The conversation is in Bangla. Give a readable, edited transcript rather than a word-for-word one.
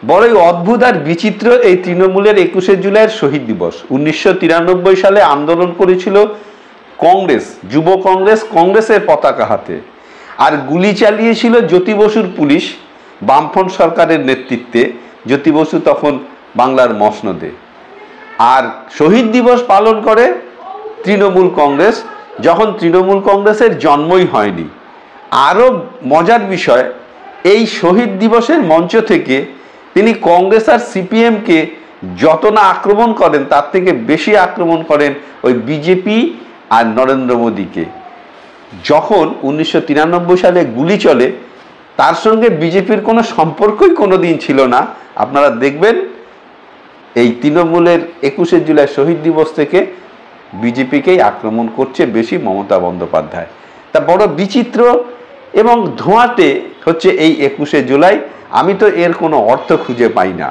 বড়ই অদ্ভুত আর বিচিত্র এই তৃণমূলের 21শে জুলাইয়ের শহীদ দিবস। 1993 সালে আন্দোলন করেছিল কংগ্রেস, যুব কংগ্রেস, কংগ্রেসের পতাকা হাতে, আর গুলি চালিয়েছিল জ্যোতি বসুর পুলিশ বামফ্রন্ট সরকারের নেতৃত্বে। জ্যোতি বসু তখন বাংলার মসনদে। আর শহীদ দিবস পালন করে তৃণমূল কংগ্রেস, যখন তৃণমূল কংগ্রেসের জন্মই হয়নি। আরও মজার বিষয়, এই শহীদ দিবসের মঞ্চ থেকে তিনি কংগ্রেস আর সিপিএমকে যত না আক্রমণ করেন, তার থেকে বেশি আক্রমণ করেন ওই বিজেপি আর নরেন্দ্র মোদীকে। যখন 1993 সালে গুলি চলে, তার সঙ্গে বিজেপির কোনো সম্পর্কই কোনো দিন ছিল না। আপনারা দেখবেন এই তৃণমূলের 21শে জুলাই শহীদ দিবস থেকে বিজেপিকেই আক্রমণ করছে বেশি মমতা বন্দ্যোপাধ্যায়। তা বড় বিচিত্র এবং ধোঁয়াটে হচ্ছে এই 21শে জুলাই। আমি তো এর কোনো অর্থ খুঁজে পাই না।